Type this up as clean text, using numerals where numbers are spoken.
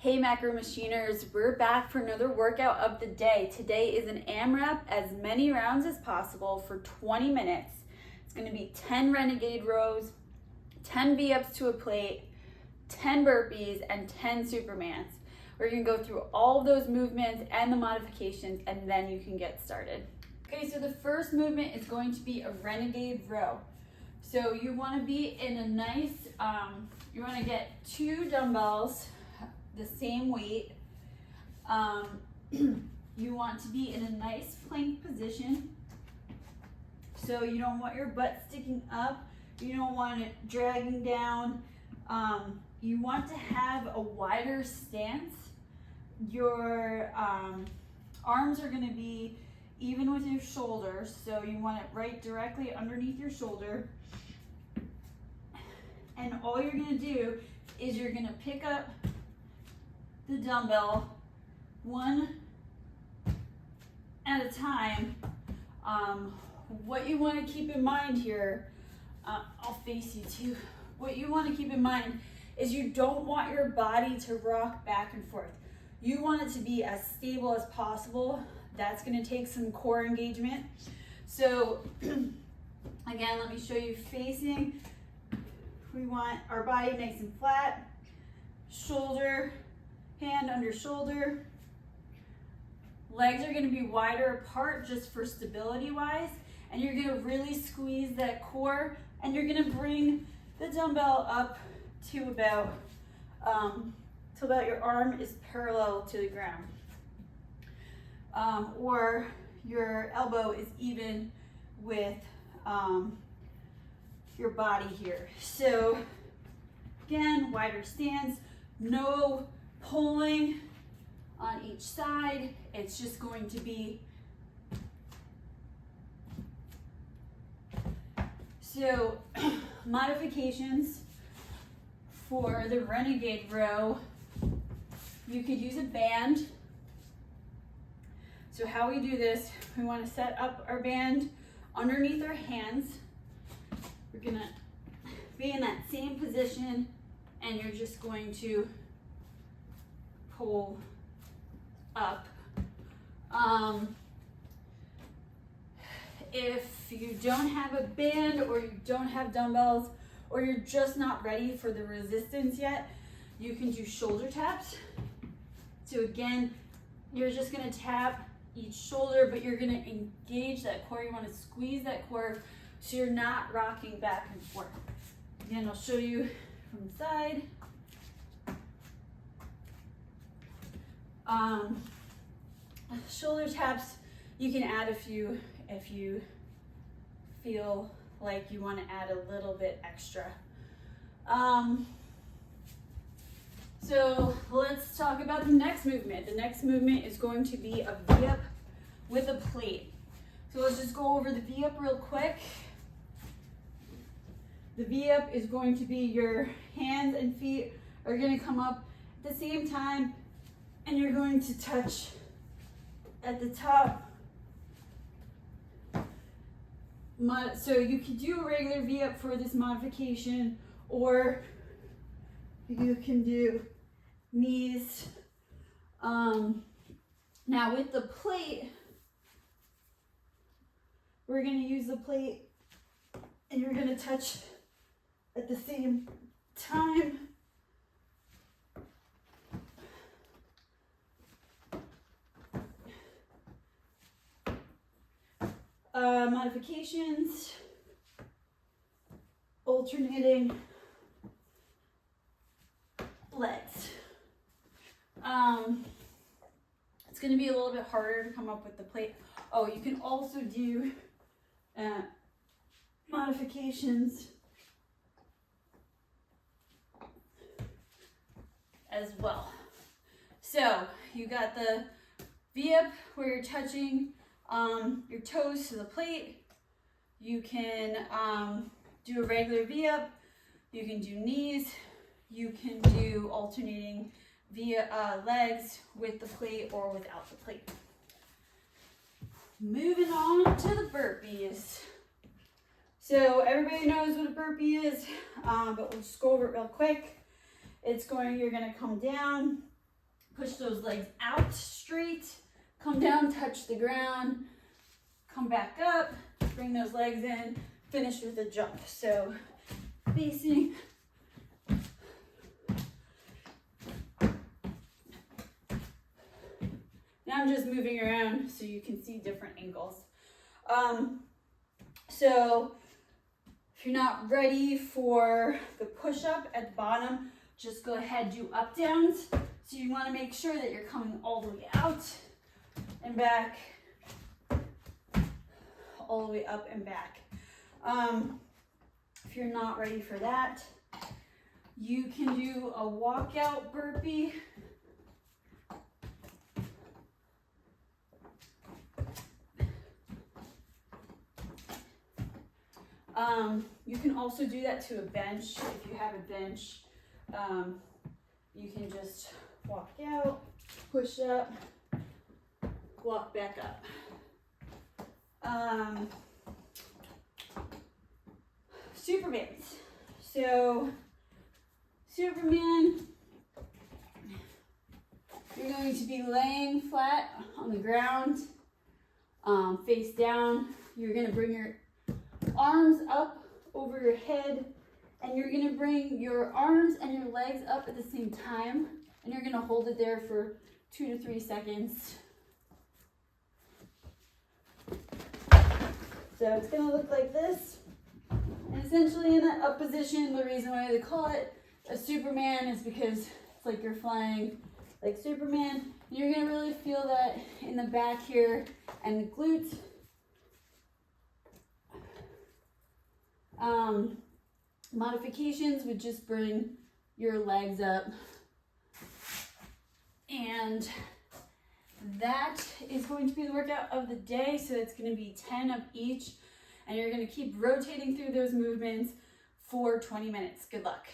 Hey macro machiners, we're back for another workout of the day. Today is an AMRAP, as many rounds as possible for 20 minutes. It's going to be 10 renegade rows, 10 V-ups to a plate, 10 burpees, and 10 supermans. We're going to go through all of those movements and the modifications, and then you can get started. Okay, so the first movement is going to be a renegade row. So you want to be in a nice, you want to get 2 dumbbells, the same weight. You want to be in a nice plank position. So you don't want your butt sticking up. You don't want it dragging down. You want to have a wider stance. Your arms are going to be even with your shoulders. So you want it right directly underneath your shoulder. And all you're going to do is you're going to pick up the dumbbell one at a time. What you want to keep in mind here, I'll face you too. What you want to keep in mind is you don't want your body to rock back and forth. You want it to be as stable as possible. That's going to take some core engagement. So again, let me show you facing. We want our body nice and flat, shoulder, hand under shoulder. Legs are going to be wider apart just for stability wise, and you're going to really squeeze that core, and you're going to bring the dumbbell up to about your arm is parallel to the ground, or your elbow is even with your body here. So again, wider stance, no pulling on each side. It's just going to be so modifications for the renegade row. You could use a band. So how we do this, we want to set up our band underneath our hands. We're gonna be in that same position, and you're just going to pull up. If you don't have a band, or you don't have dumbbells, or you're just not ready for the resistance yet, you can do shoulder taps. So again, you're just gonna tap each shoulder, but you're gonna engage that core. You wanna squeeze that core so you're not rocking back and forth. Again, I'll show you from the side. Shoulder taps, you can add a few if you feel like you want to add a little bit extra. So let's talk about the next movement. The next movement is going to be a V-up with a plate. So let's just go over the V-up real quick. The V-up is going to be your hands and feet are going to come up at the same time, and you're going to touch at the top. So you can do a regular V-up for this modification, or you can do knees. Now with the plate, we're going to use the plate, and you're going to touch at the same time. Modifications, alternating legs. It's going to be a little bit harder to come up with the plate. Oh, you can also do modifications as well. So you got the V-up where you're touching your toes to the plate. You can do a regular V-up. You can do knees. You can do alternating legs with the plate or without the plate. Moving on to the burpees. So everybody knows what a burpee is, but we'll just go over it real quick. You're gonna come down, Push those legs out straight, come down, touch the ground, come back up, bring those legs in, finish with a jump. So facing. Now I'm just moving around so you can see different angles. So if you're not ready for the push-up at the bottom, just go ahead, do up downs. So you want to make sure that you're coming all the way out and back, all the way up and back. If you're not ready for that, you can do a walkout burpee. You can also do that to a bench. If you have a bench, you can just walk out, push up, walk back up. Supermans. So, Superman, you're going to be laying flat on the ground, face down. You're going to bring your arms up over your head, and you're going to bring your arms and your legs up at the same time, and you're going to hold it there for 2 to 3 seconds. So it's going to look like this. And essentially in that up position, the reason why they call it a Superman is because it's like you're flying like Superman. You're going to really feel that in the back here and the glutes. Modifications would just bring your legs up, and that is going to be the workout of the day. So it's going to be 10 of each, and you're going to keep rotating through those movements for 20 minutes. Good luck.